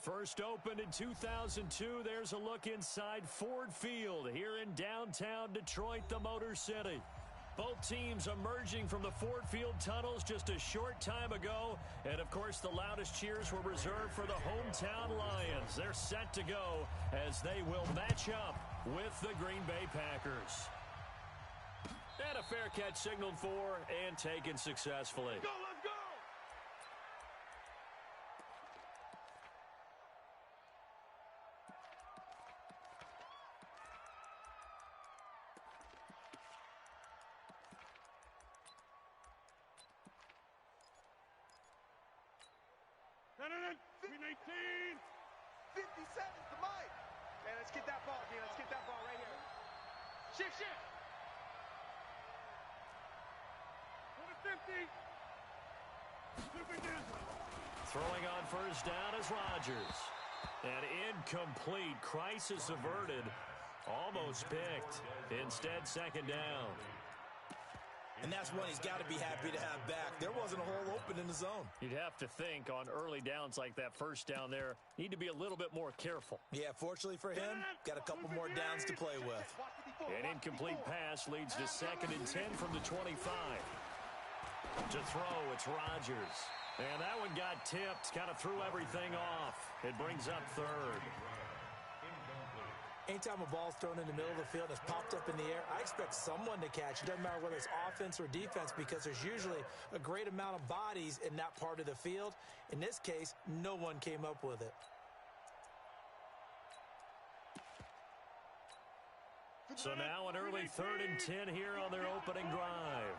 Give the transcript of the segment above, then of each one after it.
First opened in 2002, there's a look inside Ford Field here in downtown Detroit, the Motor City. Both teams emerging from the Ford Field tunnels just a short time ago. And, of course, the loudest cheers were reserved for the hometown Lions. They're set to go as they will match up with the Green Bay Packers. And a fair catch signaled for and taken successfully. Let's go, let's go! No, 319! 57's the mic! Man, let's get that ball, D. Let's get that ball right here. Shift! 50! Throwing on first down is Rodgers. An incomplete. Crisis averted. Almost picked. Instead, second down. And that's one he's got to be happy to have back. There wasn't a hole open in the zone. You'd have to think on early downs like that first down there, need to be a little bit more careful. Yeah, fortunately for him, got a couple more downs to play with. An incomplete pass leads to 2nd and 10 from the 25. To throw, it's Rodgers. And that one got tipped, kind of threw everything off. It brings up 3rd. Anytime a ball's thrown in the middle of the field and it's popped up in the air, I expect someone to catch. It doesn't matter whether it's offense or defense because there's usually a great amount of bodies in that part of the field. In this case, no one came up with it. So now an early 3rd and 10 here on their opening drive.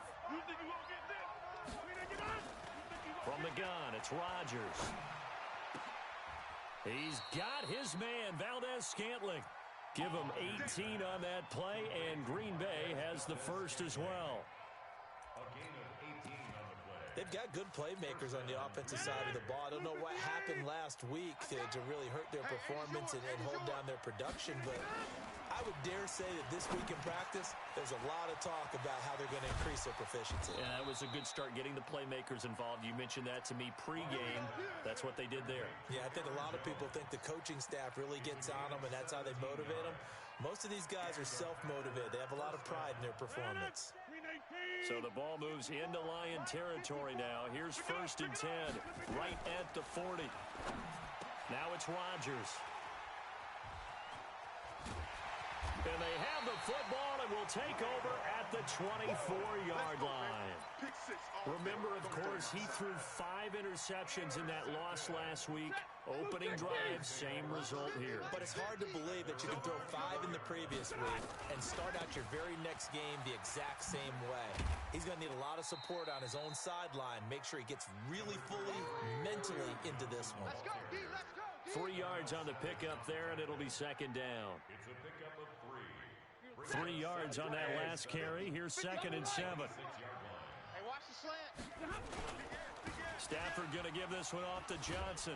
From the gun, it's Rodgers. He's got his man, Valdez-Scantling. Give him 18 on that play, and Green Bay has the first as well. A gain of 18 on the play. They've got good playmakers on the offensive side of the ball. I don't know what happened last week to really hurt their performance and hold down their production, but I would dare say that this week in practice, there's a lot of talk about how they're going to increase their proficiency. Yeah, that was a good start getting the playmakers involved. You mentioned that to me pregame. That's what they did there. Yeah, I think a lot of people think the coaching staff really gets on them, and that's how they motivate them. Most of these guys are self-motivated. They have a lot of pride in their performance. So the ball moves into Lion territory now. Here's 1st and 10, right at the 40. Now it's Rodgers. And they have the football and will take over at the 24-yard line. Remember, of course, he threw 5 interceptions in that loss last week. Opening drive, same result here. But it's hard to believe that you can throw 5 in the previous week and start out your very next game the exact same way. He's going to need a lot of support on his own sideline. Make sure he gets really fully mentally into this one. Let's go, D, let's go, D. 3 yards on the pickup there, and it'll be second down. It's a pickup of 3. 3 yards on that last carry. Here's 2nd and 7. Hey, watch the slant. Stafford going to give this one off to Johnson.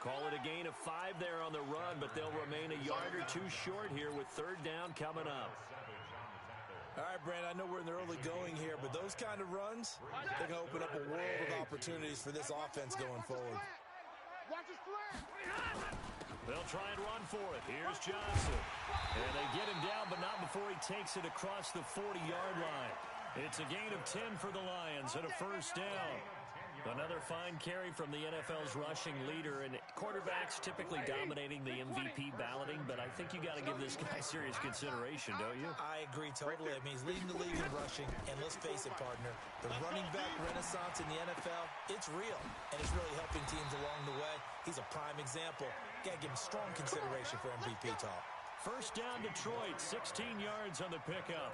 Call it a gain of 5 there on the run, but they'll remain a yard or 2 short here with 3rd down coming up. All right, Brand, I know we're in the early going here, but those kind of runs, they're going to open up a world of opportunities for this offense going forward. Watch the slant. They'll try and run for it. Here's Johnson. And they get him down, but not before he takes it across the 40-yard line. It's a gain of 10 for the Lions and a 1st down. Another fine carry from the NFL's rushing leader, and quarterbacks typically dominating the MVP balloting, but I think you got to give this guy serious consideration, don't you? I agree totally. I mean, he's leading the league in rushing, and let's face it, partner, the running back renaissance in the NFL, it's real, and it's really helping teams along the way. He's a prime example. Got to give him strong consideration for MVP talk. First down, Detroit, 16 yards on the pickup.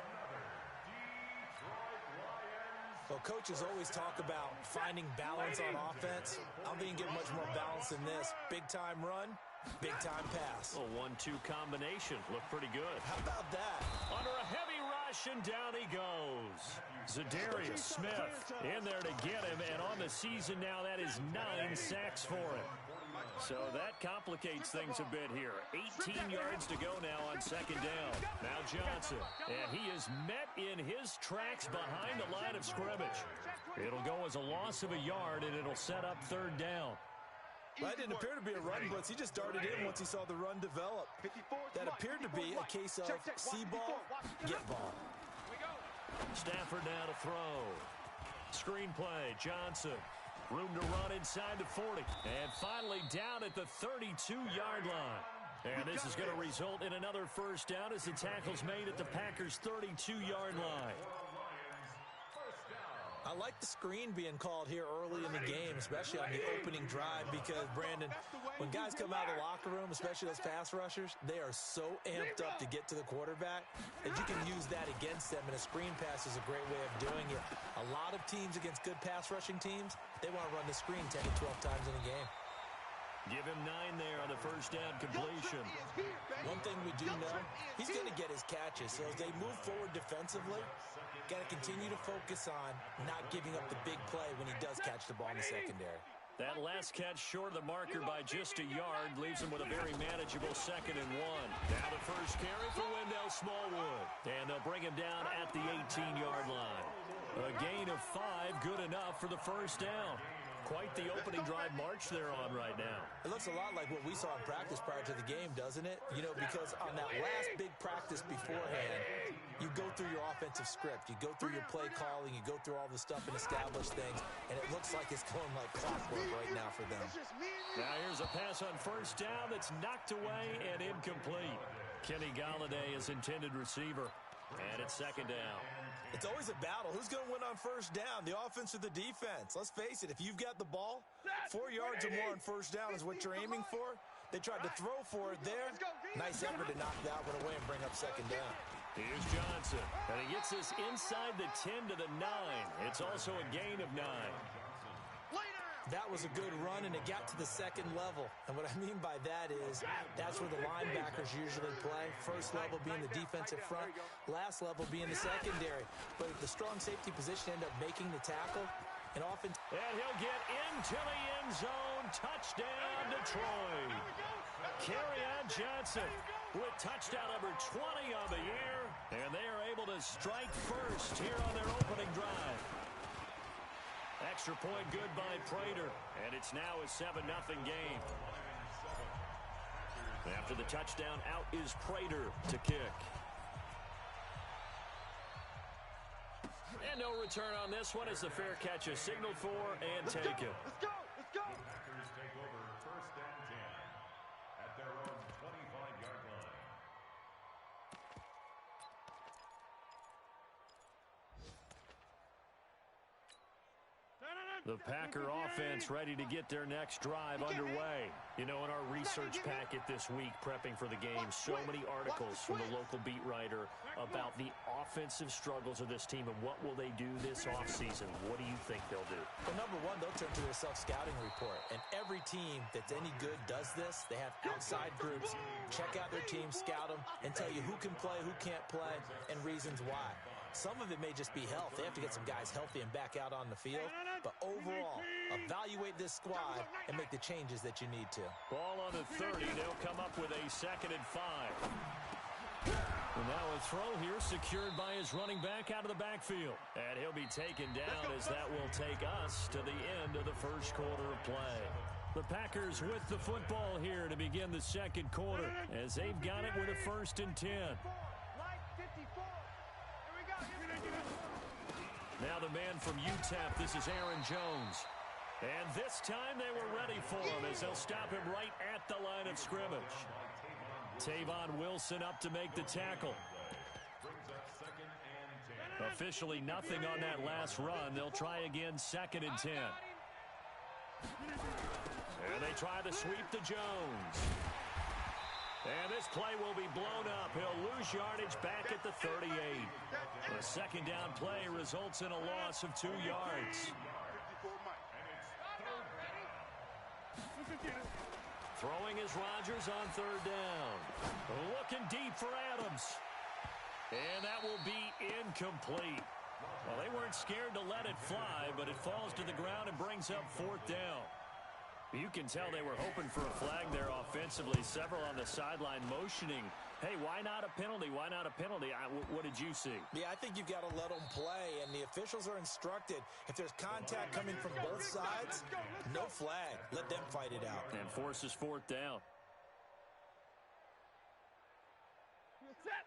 Well, coaches always talk about finding balance on offense. I don't think you can get much more balance than this. Big-time run, big-time pass. A 1-2 combination. Looked pretty good. How about that? Under a heavy rush, and down he goes. Zadarius Smith in there to get him, and on the season now, that is 9 sacks for him. So that complicates things a bit here. 18 yards to go now on 2nd down. Now Johnson, and he is met in his tracks behind the line of scrimmage. It'll go as a loss of a yard, and it'll set up 3rd down. That didn't appear to be a run blitz. He just darted in once he saw the run develop. That appeared to be a case of see ball, get ball. Stafford now to throw. Screen play, Johnson. Room to run inside the 40. And finally down at the 32-yard line. And this is going to result in another first down as the tackle's made at the Packers' 32-yard line. I like the screen being called here early in the game, especially on the opening drive, because, Brandon, when guys come out of the locker room, especially those pass rushers, they are so amped up to get to the quarterback that you can use that against them, and a screen pass is a great way of doing it. A lot of teams against good pass rushing teams, they want to run the screen 10 to 12 times in a game. Give him 9 there on the first down completion. One thing we do know, he's going to get his catches. So as they move forward defensively, got to continue to focus on not giving up the big play when he does catch the ball in the secondary. That last catch short of the marker by just a yard leaves him with a very manageable 2nd and 1. Now the first carry for Wendell Smallwood. And they'll bring him down at the 18-yard line. A gain of 5, good enough for the first down. Quite the opening drive march they're on right now. It looks a lot like what we saw in practice prior to the game, doesn't it? You know, because on that last big practice beforehand, you go through your offensive script. You go through your play calling. You go through all the stuff and establish things. And it looks like it's going like clockwork right now for them. Now here's a pass on first down that's knocked away and incomplete. Kenny Golladay is intended receiver. And it's 2nd down. It's always a battle. Who's going to win on first down, the offense or the defense? Let's face it, if you've got the ball, 4 yards or more on first down is what you're aiming for. They tried to throw for it there. Nice effort to knock that one away and bring up 2nd down. Here's Johnson, and he gets this inside the 10 to the 9. It's also a gain of 9. That was a good run, and it got to the 2nd level. And what I mean by that is that's where the linebackers usually play. First level being the defensive front, last level being the secondary. But if the strong safety position end up making the tackle, and often... And he'll get into the end zone. Touchdown, Detroit. Kerryon Johnson with touchdown number 20 on the year. And they are able to strike first here on their opening drive. Extra point good by Prater, and it's now a 7-0 game. After the touchdown, out is Prater to kick. And no return on this one as the fair catch is signaled for and taken. Let's go! Let's go! Packers take over 1st and 10 at their own 25-yard line. The Packer offense ready to get their next drive underway. You know, in our research packet this week, prepping for the game, so many articles from the local beat writer about the offensive struggles of this team and what will they do this offseason. What do you think they'll do? Well, number one, they'll turn to their self-scouting report. And every team that's any good does this. They have outside groups. Check out their team, scout them, and tell you who can play, who can't play, and reasons why. Some of it may just be health. They have to get some guys healthy and back out on the field. But overall, evaluate this squad and make the changes that you need to. Ball on the 30. They'll come up with a 2nd and 5. And now a throw here secured by his running back out of the backfield. And he'll be taken down as that will take us to the end of the first quarter of play. The Packers with the football here to begin the second quarter as they've got it with a 1st and 10. Now the man from UTEP, this is Aaron Jones. And this time they were ready for him as they'll stop him right at the line of scrimmage. Tavon Wilson up to make the tackle. Officially nothing on that last run. They'll try again 2nd and 10. And they try to sweep to Jones. And this play will be blown up. He'll lose yardage back at the 38. The 2nd down play results in a loss of 2 yards. Throwing is Rodgers on 3rd down. Looking deep for Adams. And that will be incomplete. Well, they weren't scared to let it fly, but it falls to the ground and brings up 4th down. You can tell they were hoping for a flag there offensively. Several on the sideline motioning, hey, why not a penalty? Why not a penalty? What did you see? Yeah, I think you've got to let them play, and the officials are instructed. If there's contact coming from both sides, No flag. Let them fight it out. And forces fourth down.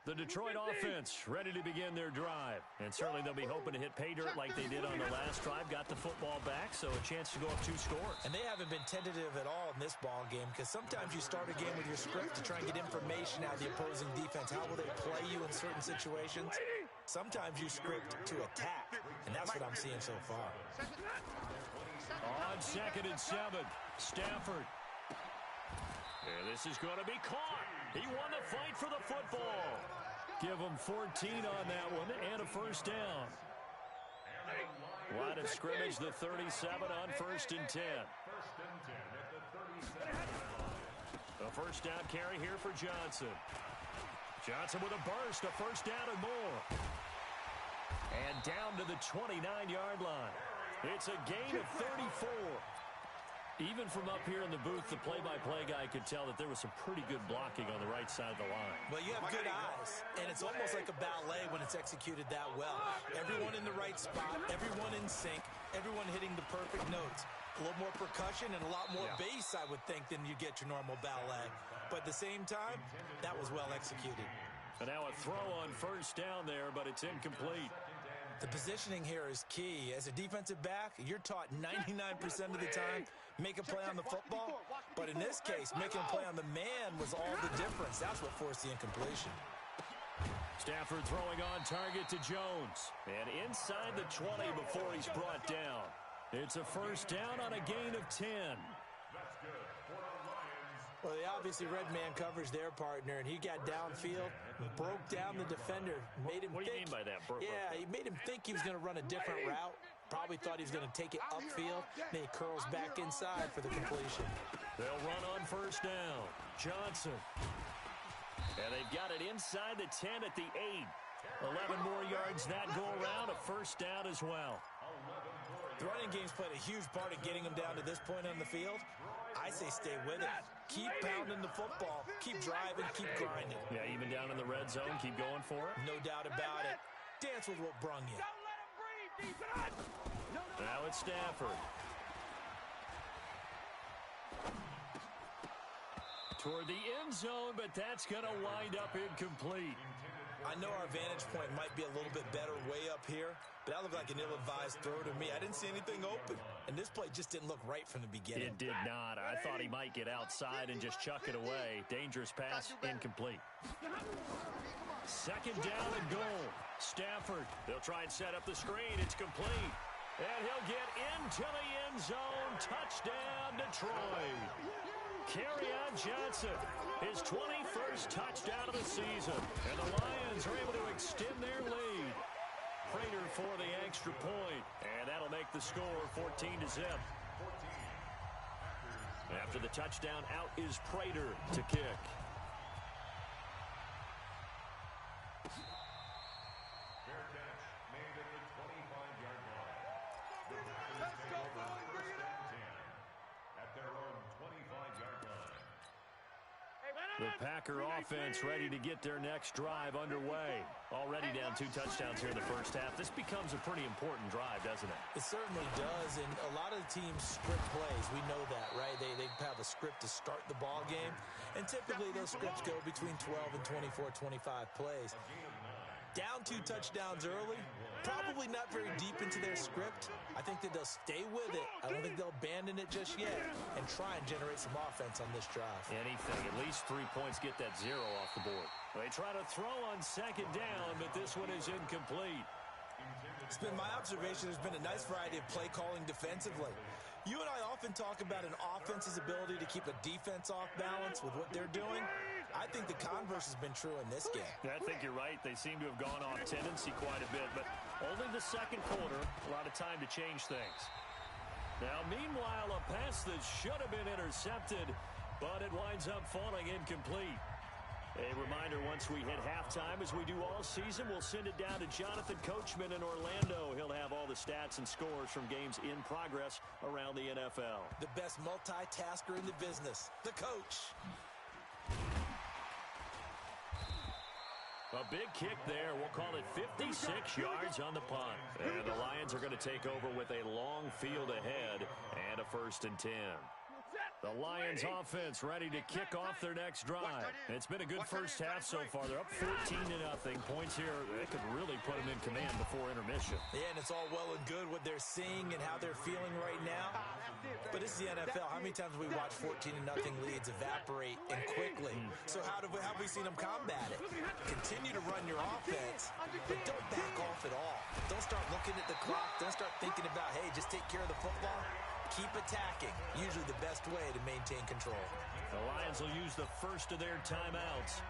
The Detroit offense ready to begin their drive. And certainly they'll be hoping to hit pay dirt like they did on the last drive. Got the football back, so a chance to go up 2 scores. And they haven't been tentative at all in this ball game, because sometimes you start a game with your script to try and get information out of the opposing defense. How will they play you in certain situations? Sometimes you script to attack, and that's what I'm seeing so far. On 2nd and 7, Stafford. And this is going to be caught. He won the fight for the football. Give him 14 on that one and a first down. Line of scrimmage, the 37 on 1st and 10. A first down carry here for Johnson. Johnson with a burst, a first down and more. And down to the 29-yard line. It's a gain of 34. Even from up here in the booth, the play-by-play guy could tell that there was some pretty good blocking on the right side of the line. Well, you have good eyes, and it's almost like a ballet when it's executed that well. Everyone in the right spot, everyone in sync, everyone hitting the perfect notes. A little more percussion and a lot more bass, I would think, than you get your normal ballet. But at the same time, that was well executed. And now a throw on first down there, but it's incomplete. The positioning here is key. As a defensive back, you're taught 99% of the time, make a play on the football. But in this case, making a play on the man was all the difference. That's what forced the incompletion. Stafford throwing on target to Jones. And inside the 20 before he's brought down. It's a first down on a gain of 10. Well, they obviously read man coverage their partner, and he got downfield, broke down the defender, made him What do you mean by that? He made him think he was going to run a different route. Probably thought he was going to take it upfield. Then he curls back inside for the completion. They'll run on first down. Johnson. And they've got it inside the 10 at the 8. 11 more yards that go around. A first down as well. The running game's played a huge part in getting them down to this point on the field. I say stay with it. Keep pounding the football. Keep driving. Keep grinding. Yeah, even down in the red zone, keep going for it. No doubt about it. Dance with what brung you. Don't let him breathe, defense. Now it's Stafford. Toward the end zone, but that's going to wind up incomplete. I know our vantage point might be a little bit better way up here, but that looked like an ill-advised throw to me. I didn't see anything open, and this play just didn't look right from the beginning. It did not. I thought he might get outside and just chuck it away. Dangerous pass, incomplete. Second down and goal. Stafford, they'll try and set up the screen. It's complete. And he'll get into the end zone. Touchdown, Detroit. Kerryon Johnson, his 21st touchdown of the season. And the Lions are able to extend their lead. Prater for the extra point. And that'll make the score 14-0. After the touchdown, out is Prater to kick. The Packer offense ready to get their next drive underway. Already down 2 touchdowns here in the first half. This becomes a pretty important drive, doesn't it? It certainly does, and a lot of the teams script plays. We know that, right? They have a script to start the ball game, and typically those scripts go between 12 and 24, 25 plays. Down 2 touchdowns early, probably not very deep into their script. I think that they'll stay with it. I don't think they'll abandon it just yet and try and generate some offense on this drive. Anything, at least 3 points, get that 0 off the board. They try to throw on second down, but this one is incomplete. It's been my observation there's been a nice variety of play calling defensively. You and I often talk about an offense's ability to keep a defense off balance with what they're doing. I think the converse has been true in this game. I think you're right. They seem to have gone off tendency quite a bit, but only the second quarter, a lot of time to change things. Now, meanwhile, a pass that should have been intercepted, but it winds up falling incomplete. A reminder, once we hit halftime, as we do all season, we'll send it down to Jonathan Coachman in Orlando. He'll have all the stats and scores from games in progress around the NFL. The best multitasker in the business, the coach. A big kick there. We'll call it 56 yards on the punt. And the Lions are going to take over with a long field ahead and a first 1st and 10. The Lions offense ready to kick off their next drive. It's been a good first half so far. They're up 14-0. Points here, they could really put them in command before intermission. Yeah, and it's all well and good what they're seeing and how they're feeling right now. But it's the NFL. How many times have we watched 14-0 leads evaporate and quickly? So how have we seen them combat it? Continue to run your offense, but don't back off at all. Don't start looking at the clock. Don't start thinking about, hey, just take care of the football. Keep attacking. Usually the best way to maintain control. The Lions will use the first of their timeouts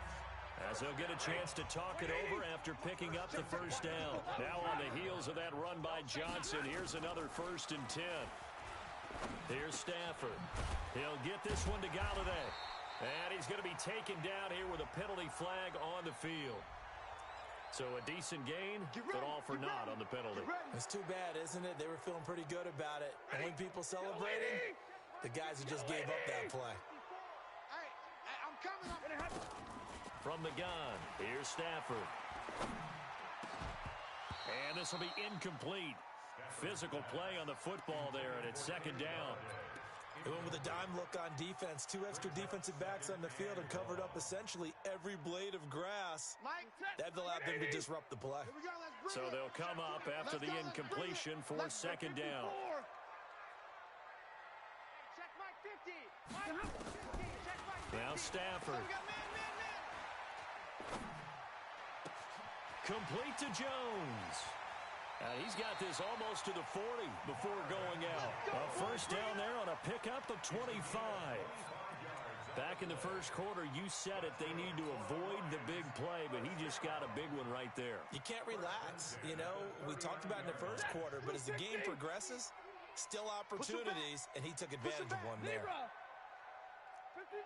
as they'll get a chance to talk it over after picking up the first down. Now on the heels of that run by Johnson, here's another 1st and 10. Here's Stafford. He'll get this one to Galladay. And he's going to be taken down here with a penalty flag on the field. So a decent gain, but all for naught on the penalty. It's too bad, isn't it? They were feeling pretty good about it. And when people celebrating, the guys who just gave up that play. I'm coming. From the gun, here's Stafford. And this will be incomplete. Physical play on the football there, and it's 2nd down. They went with a dime look on defense. 2 extra defensive backs on the field and covered up essentially every blade of grass. That allowed them to disrupt the play. So they'll come up after the incompletion for 2nd down. Now Stafford. Complete to Jones. He's got this almost to the 40 before going out. A 1st down there on a pickup of 25. Back in the first quarter, you said it. They need to avoid the big play, but he just got a big one right there. You can't relax. You know, we talked about in the first quarter, but as the game progresses, still opportunities, and he took advantage of one there. 59!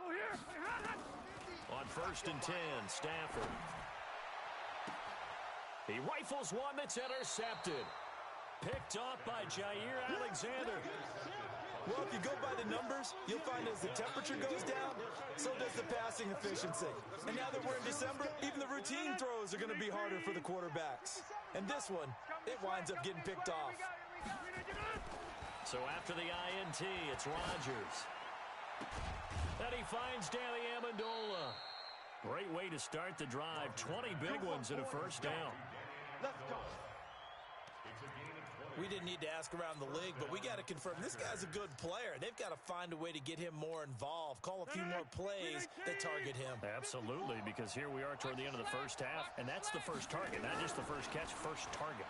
Oh, here! On 1st and 10, Stafford. He rifles one that's intercepted. Picked off by Jair Alexander. Well, if you go by the numbers, you'll find as the temperature goes down, so does the passing efficiency. And now that we're in December, even the routine throws are going to be harder for the quarterbacks. And this one, it winds up getting picked off. So after the INT, it's Rodgers. Then he finds Danny Amendola. Great way to start the drive. 20 big ones in a 1st down. Let's go. We didn't need to ask around the league, but we got to confirm this guy's a good player. They've got to find a way to get him more involved, call a few more plays that target him. Absolutely, because here we are toward the end of the first half, and that's the first target, not just the first catch, first target.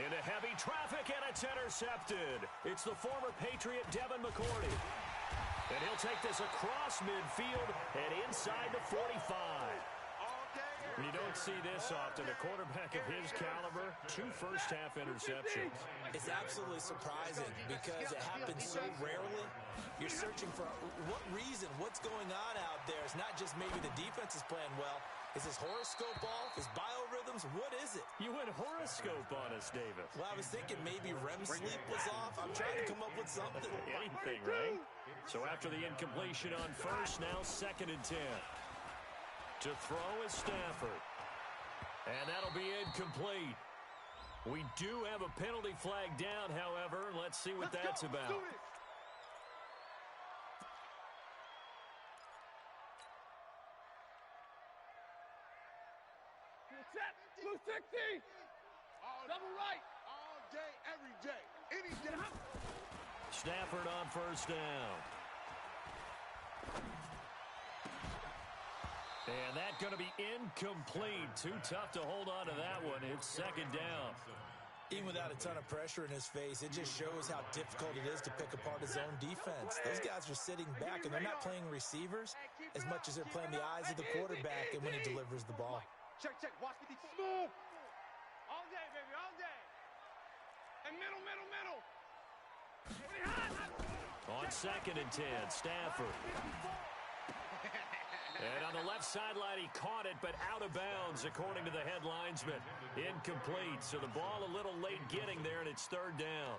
Into heavy traffic, and it's intercepted. It's the former Patriot Devin McCourty. And he'll take this across midfield and inside the 45. You don't see this often. A quarterback of his caliber, 2 first-half interceptions. It's absolutely surprising because it happens so rarely. You're searching for what reason, what's going on out there. It's not just maybe the defense is playing well. Is his horoscope off? His biorhythms? What is it? You went horoscope on us, Davis. Well, I was thinking maybe REM sleep was off. I'm trying to come up with something. Anything, right? So after the incompletion on 1st, now 2nd and 10. To throw is Stafford. And that'll be incomplete. We do have a penalty flag down, however. Let's see what that's about. Blue 60! Double right! All day, every day. Any day. Stafford on 1st down. And that's going to be incomplete. Too tough to hold on to that one. It's 2nd down. Even without a ton of pressure in his face, it just shows how difficult it is to pick apart his own defense. Those guys are sitting back, and they're not playing receivers as much as they're playing the eyes of the quarterback and when he delivers the ball. Check. Watch me. Smooth. All day, baby. All day. And middle. On 2nd and 10, Stafford. And on the left sideline, he caught it, but out of bounds, according to the head linesman. Incomplete, so the ball a little late getting there, and it's 3rd down.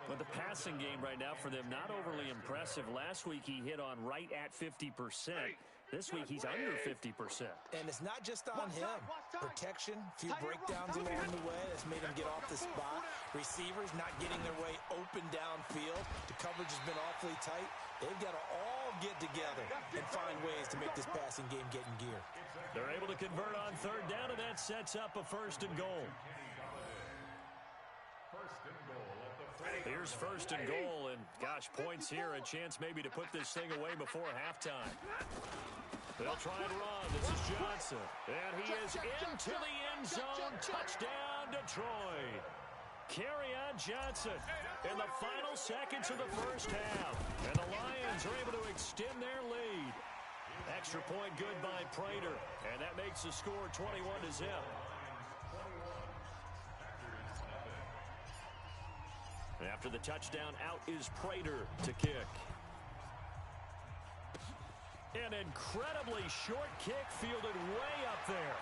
But the passing game right now for them, not overly impressive. Last week, he hit on right at 50%. This week, he's under 50%. And it's not just on him. Protection, few breakdowns along the way that's made him get off the spot. Receivers not getting their way open downfield. The coverage has been awfully tight. They've got to all get together and find ways to make this passing game get in gear. They're able to convert on third down, and that sets up a 1st and goal. Here's 1st and goal, and gosh, points here, a chance maybe to put this thing away before halftime. They'll try and run. This is Johnson, and he is into the end zone. Touchdown, Detroit. Kerryon Johnson in the final seconds of the first half, and the Lions are able to extend their lead. Extra point good by Prater, and that makes the score 21-0. After the touchdown, out is Prater to kick. An incredibly short kick fielded way up there.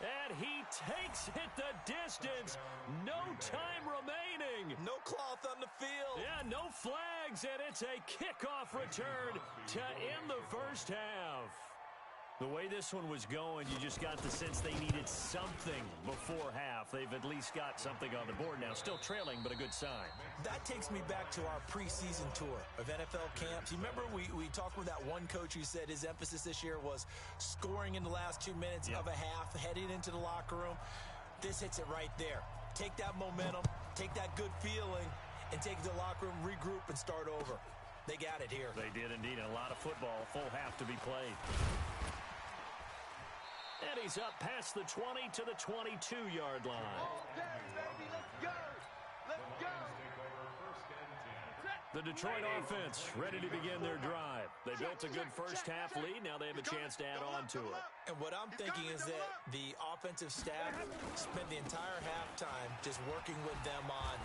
And he takes it the distance. No time remaining. No cloth on the field. Yeah, no flags, and it's a kickoff return to end the first half. The way this one was going, you just got the sense they needed something before half. They've at least got something on the board now. Still trailing, but a good sign. That takes me back to our preseason tour of NFL camps. You remember we talked with that one coach who said his emphasis this year was scoring in the last 2 minutes of a half, heading into the locker room. This hits it right there. Take that momentum, take that good feeling, and take it to the locker room, regroup, and start over. They got it here. They did indeed. A lot of football, full half to be played. And he's up past the 20 to the 22-yard line. Okay, baby, let's go. Let's go. The Detroit offense ready to begin their drive. They built a good first half lead. Now they have a chance to add on to it. And what I'm thinking is that the offensive staff spent the entire halftime just working with them on,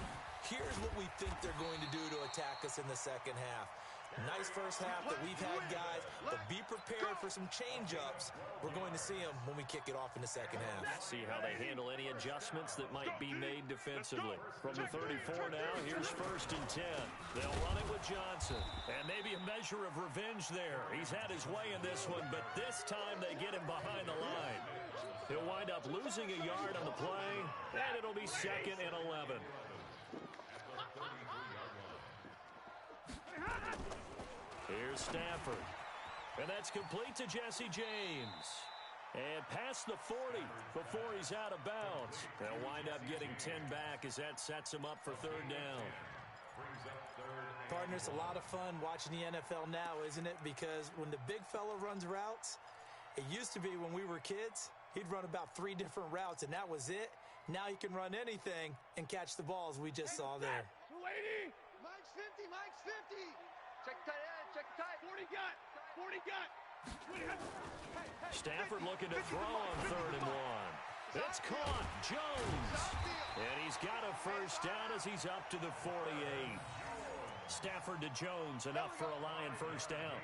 here's what we think they're going to do to attack us in the second half. Nice first half that we've had, guys, but be prepared for some change-ups. We're going to see them when we kick it off in the second half. See how they handle any adjustments that might be made defensively. From the 34 now, here's 1st and 10. They'll run it with Johnson, and maybe a measure of revenge there. He's had his way in this one, but this time they get him behind the line. He'll wind up losing a yard on the play, and it'll be 2nd and 11. Here's Stafford. And that's complete to Jesse James. And past the 40 before he's out of bounds. They'll wind up getting 10 back as that sets him up for 3rd down. Partner, it's a lot of fun watching the NFL now, isn't it? Because when the big fella runs routes, it used to be when we were kids, he'd run about 3 different routes, and that was it. Now he can run anything and catch the balls we just saw there. Lady! Mike's 50, Mike's 50! Check tight end, check tight. 40 got, 40 got. Stafford looking to throw on 3rd and 1. It's caught, Jones. And he's got a first down as he's up to the 48. Stafford to Jones, enough for a Lion first down.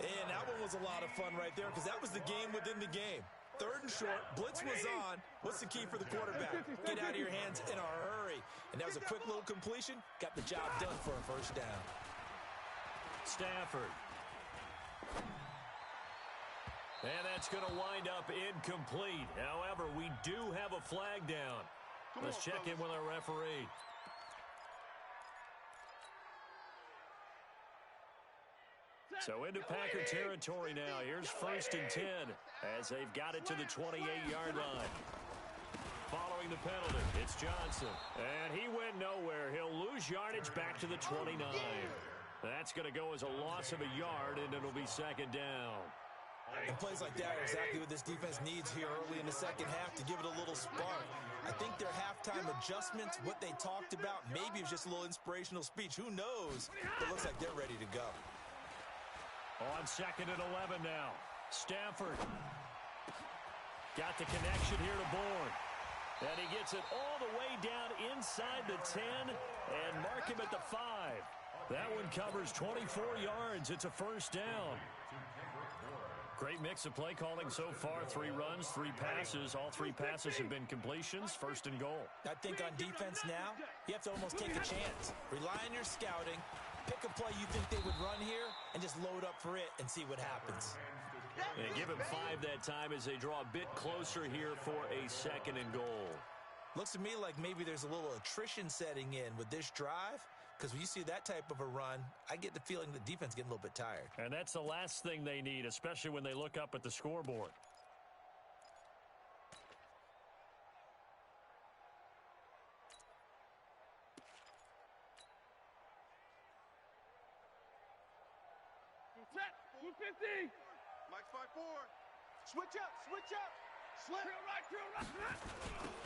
And that one was a lot of fun right there because that was the game within the game. 3rd and short, blitz was on. What's the key for the quarterback? Get out of your hands in a hurry. And that was a quick little completion. Got the job done for a first down. Stafford. And that's going to wind up incomplete. However, we do have a flag down. Let's check in with our referee. So into Packer territory now. Here's 1st and 10 as they've got it to the 28-yard line. Following the penalty, it's Johnson. And he went nowhere. He'll lose yardage back to the 29. That's going to go as a loss of a yard, and it'll be 2nd down. And plays like that are exactly what this defense needs here early in the second half to give it a little spark. I think their halftime adjustments, what they talked about, maybe it's just a little inspirational speech. Who knows? It looks like they're ready to go. On 2nd and 11 now. Stafford. Got the connection here to Bourne. And he gets it all the way down inside the 10 and mark him at the 5. That one covers 24 yards. It's a first down. Great mix of play calling so far. 3 runs, 3 passes. All 3 passes have been completions. First and goal. I think on defense now, you have to almost take a chance. Rely on your scouting. Pick a play you think they would run here and just load up for it and see what happens. And give him 5 that time as they draw a bit closer here for a second and goal. Looks to me like maybe there's a little attrition setting in with this drive, because when you see that type of a run, I get the feeling the defense getting a little bit tired. And that's the last thing they need, especially when they look up at the scoreboard. Set, 250. Mike's 5-4. Switch up, switch up. Slip. Drill right.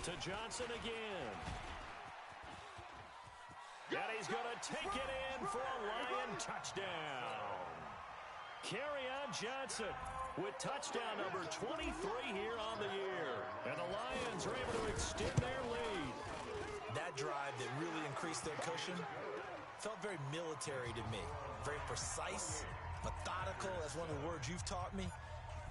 To Johnson again. And he's going to take it in for a Lion touchdown. Kerryon Johnson with touchdown number 23 here on the year. And the Lions are able to extend their lead. That drive that really increased their cushion felt very military to me. Very precise, methodical, that's one of the words you've taught me.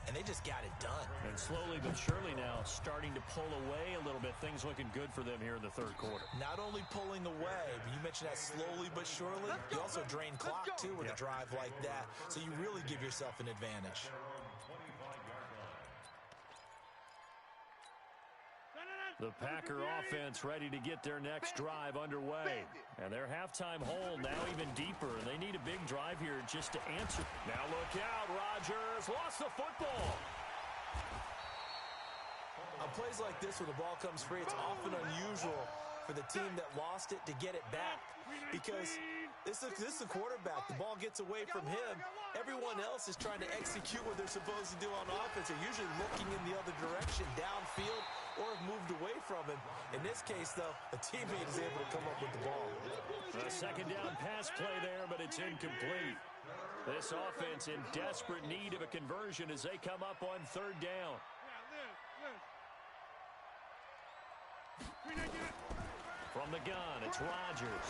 And they just got it done. And slowly but surely now starting to pull away a little bit. Things looking good for them here in the third quarter. Not only pulling away, but you mentioned that slowly but surely. You also drain clock, too, with a drive like that. So you really give yourself an advantage. The Packer offense ready to get their next drive underway. And their halftime hole now even deeper. And they need a big drive here just to answer. Now look out, Rodgers lost the football. On plays like this, when the ball comes free, it's often unusual for the team that lost it to get it back. Because this is the quarterback. The ball gets away from him. Everyone else is trying to execute what they're supposed to do on offense. They're usually looking in the other direction, downfield, or have moved away from him. In this case, though, a teammate is able to come up with the ball. A second down pass play there, but it's incomplete. This offense in desperate need of a conversion as they come up on third down. From the gun, it's Rodgers.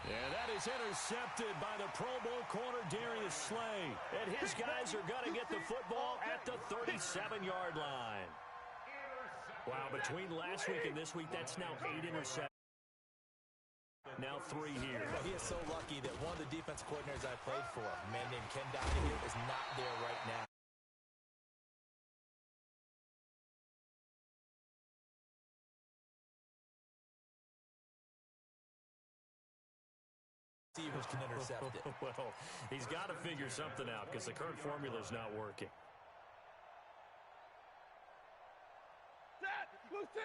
And that is intercepted by the Pro Bowl corner, Darius Slay. And his guys are going to get the football at the 37-yard line. Wow, between last week and this week, that's now 8 interceptions. Now 3 here. He is so lucky that one of the defense coordinators I played for, a man named Ken Donahue, is not there right now. Receivers can intercept it. Well, he's got to figure something out because the current formula is not working. Set, blue 60.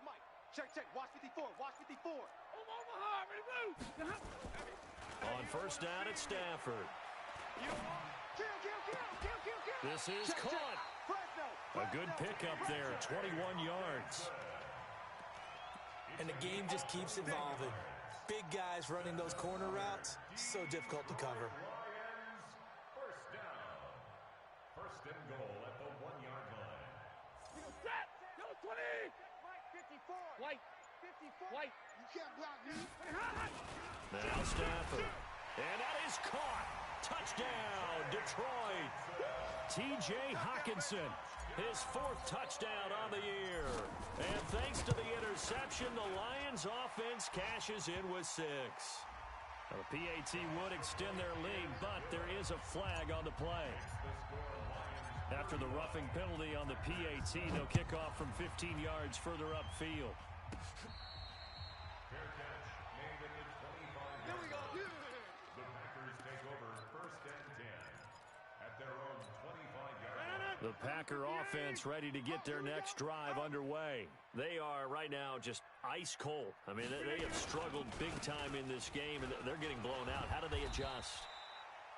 Mike, check, watch 54, watch 54. Omaha, ready, blue. On first down at Stafford. Kill. This is caught. A good pickup there, 21 yards. And the game just keeps evolving. Big guys running those corner routes, so difficult to cover. First down. First and goal at the 1-yard line. Set, go 20. Mike, 54. White, 54. White, you can't block me. Now Stafford. And that is caught. Touchdown, Detroit. T.J. Hockenson, his 4th touchdown on the year. And thanks to the interception, the Lions offense cashes in with 6. Now, the PAT would extend their lead, but there is a flag on the play. After the roughing penalty on the PAT, they'll kick off from 15 yards further upfield. Fair catch made at the 25-yard line. The Packers take over first and 10 at their own 25-yard line. The Packer offense ready to get their next drive underway. They are right now just ice cold. I mean, they have struggled big time in this game, and they're getting blown out. How do they adjust?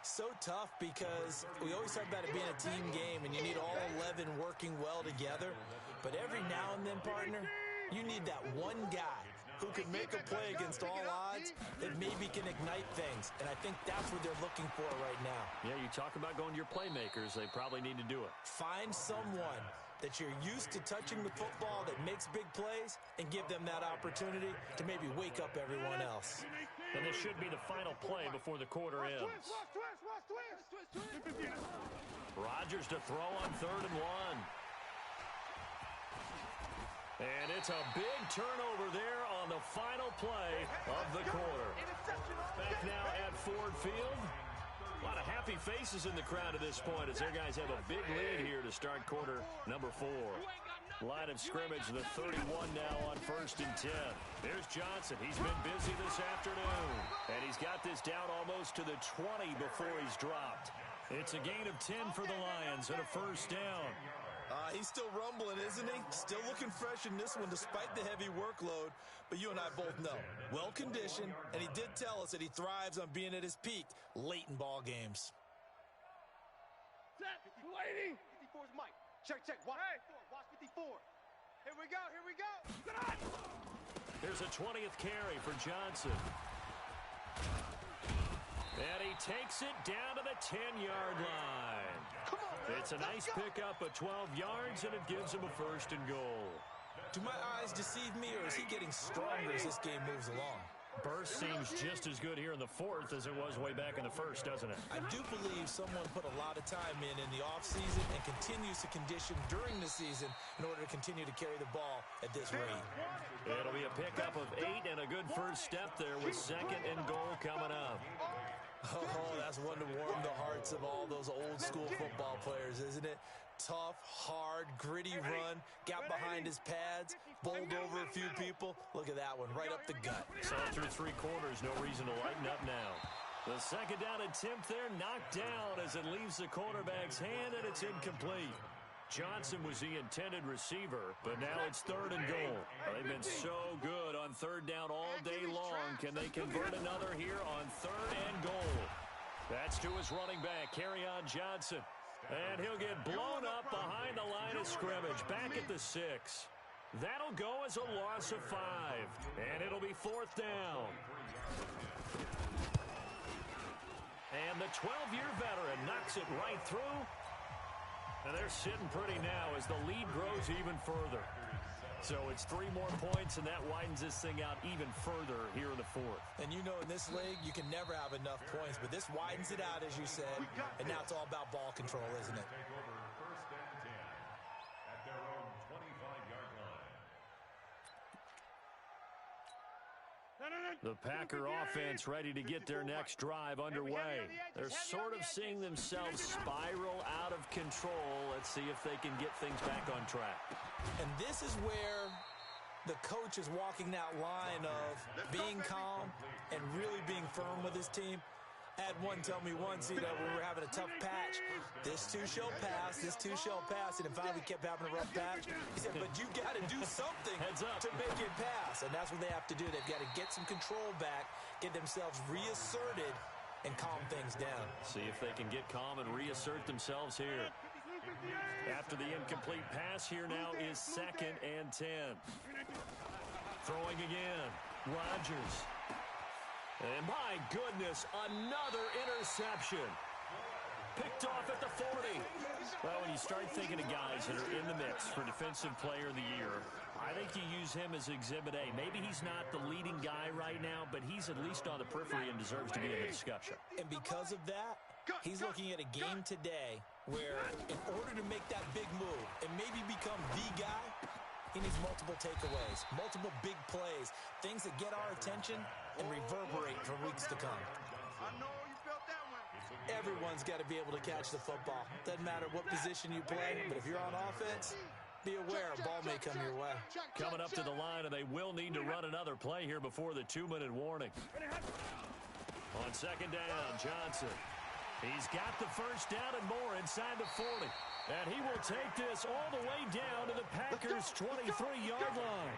So tough because we always talk about it being a team game, and you need all 11 working well together. But every now and then, partner, you need that one guy who can make a play against all odds that maybe can ignite things. And I think that's what they're looking for right now. Yeah, you talk about going to your playmakers. They probably need to do it. Find someone that you're used to touching the football that makes big plays and give them that opportunity to maybe wake up everyone else. And this should be the final play before the quarter ends. Twist. Rodgers to throw on 3rd and 1. And it's a big turnover there on the final play of the quarter. Back now at Ford Field. A lot of happy faces in the crowd at this point as their guys have a big lead here to start quarter number 4. Line of scrimmage, the 31 now on 1st and 10. There's Johnson. He's been busy this afternoon. And he's got this down almost to the 20 before he's dropped. It's a gain of 10 for the Lions and a 1st down. He's still rumbling, isn't he? Still looking fresh in this one despite the heavy workload. But you and I both know, well-conditioned, and he did tell us that he thrives on being at his peak late in ball games. Set, lady. 54's Mike. Check. Watch 54. Here we go. There's a 20th carry for Johnson. And he takes it down to the 10-yard line. It's a nice pickup of 12 yards, and it gives him a 1st and goal. Do my eyes deceive me, or is he getting stronger as this game moves along? Burst seems just as good here in the 4th as it was way back in the 1st, doesn't it? I do believe someone put a lot of time in the offseason and continues to condition during the season in order to continue to carry the ball at this rate. It'll be a pickup of 8 and a good first step there with 2nd and goal coming up. Oh, that's one to warm the hearts of all those old-school football players, isn't it? Tough, hard, gritty run, got behind his pads, bowled over a few people. Look at that one, right up the gut. So through 3 quarters, no reason to lighten up now. The 2nd down attempt there knocked down as it leaves the quarterback's hand, and it's incomplete. Johnson was the intended receiver, but now it's 3rd and goal. They've been so good on 3rd down all day long. Can they convert another here on 3rd and goal? That's to his running back, Kerryon Johnson. And he'll get blown up behind the line of scrimmage, back at the 6. That'll go as a loss of 5, and it'll be 4th down. And the 12-year veteran knocks it right through. And they're sitting pretty now as the lead grows even further. So it's 3 more points, and that widens this thing out even further here in the 4th. And you know, in this league, you can never have enough points, but this widens it out, as you said, and now it's all about ball control, isn't it? Take over 1st and 10 at their own 25-yard line. The Packer offense ready to get their next drive underway. They're sort of seeing themselves spiral out of control. Let's see if they can get things back on track. And this is where the coach is walking that line of being calm and really being firm with his team. I had one tell me once, when we were having a tough patch, this too shall pass, and then finally we kept having a rough patch. He said, but you got to do something to make it pass, and that's what they have to do. They've got to get some control back, get themselves reasserted, and calm things down. See if they can get calm and reassert themselves here. After the incomplete pass, here now is 2nd and 10. Throwing again, Rodgers. And my goodness, another interception. Picked off at the 40. Well, when you start thinking of guys that are in the mix for Defensive Player of the Year, I think you use him as Exhibit A. Maybe he's not the leading guy right now, but he's at least on the periphery and deserves to be in the discussion. And because of that, he's looking at a game today where in order to make that big move and maybe become the guy, he needs multiple takeaways, multiple big plays, things that get our attention and reverberate for weeks to come. I know you felt that one. Everyone's got to be able to catch the football. Doesn't matter what position you play, but if you're on offense, be aware a ball may come your way. Coming up to the line, and they will need to run another play here before the 2-minute warning. On 2nd down, Johnson. He's got the 1st down and more inside the 40. And he will take this all the way down to the Packers' 23-yard line.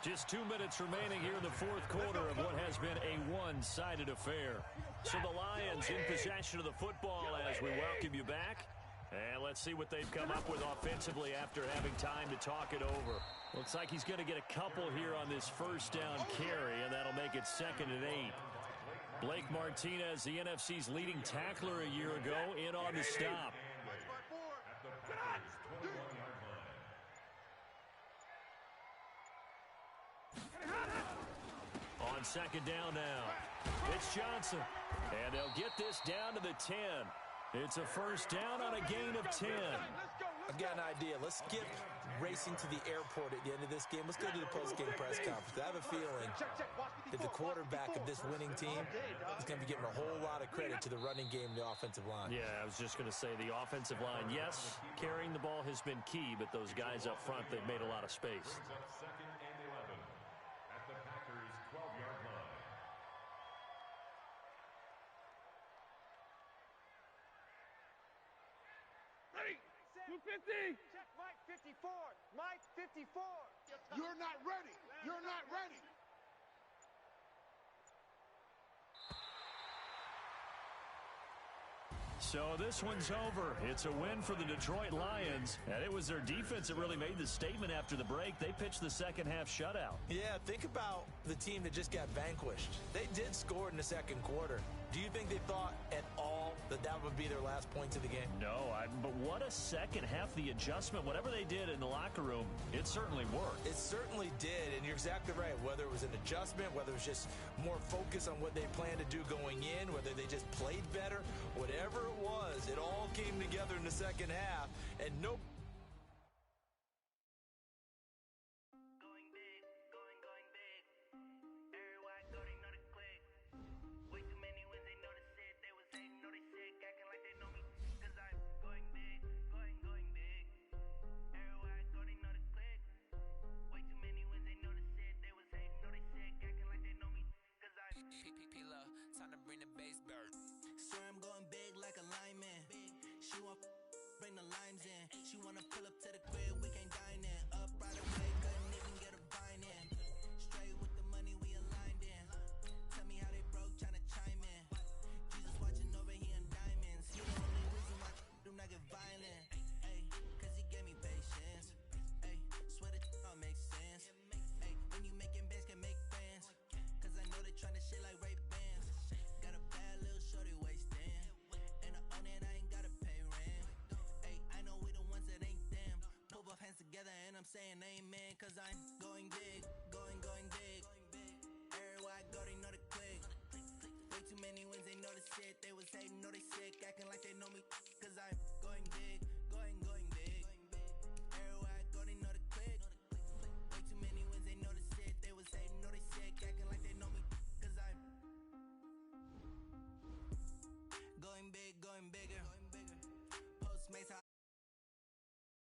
Just 2 minutes remaining here in the 4th quarter of what has been a one-sided affair. So the Lions in possession of the football as we welcome you back. And let's see what they've come up with offensively after having time to talk it over. Looks like he's going to get a couple here on this 1st down carry, and that'll make it 2nd and 8. Blake Martinez, the NFC's leading tackler a year ago, in on the stop. On second down now. It's Johnson. And they'll get this down to the 10. It's a first down on a gain of 10. I've got an idea. Let's skip racing to the airport at the end of this game. Let's go to the post-game press conference. I have a feeling that the quarterback of this winning team is going to be getting a whole lot of credit to the running game and the offensive line. Yeah, I was just going to say the offensive line, yes, carrying the ball has been key, but those guys up front, they've made a lot of space. Second and 11 at the Packers' 12-yard line. Ready? 250. Check Mike 54. Mike 54. You're not ready. You're not ready. So this one's over. It's a win for the Detroit Lions, and it was their defense that really made the statement after the break. They pitched the second-half shutout. Yeah, think about the team that just got vanquished. They did score in the second quarter. Do you think they thought at all that that would be their last points of the game? No, but what a second half. The adjustment, whatever they did in the locker room, it certainly worked. It certainly did, and you're exactly right. Whether it was an adjustment, whether it was just more focus on what they planned to do going in, whether they just played better, whatever it was, it all came together in the second half, and no. Time to bring the bass bird. Swear I'm going big like a lineman. She want bring the limes in. She wanna pull up to the crib.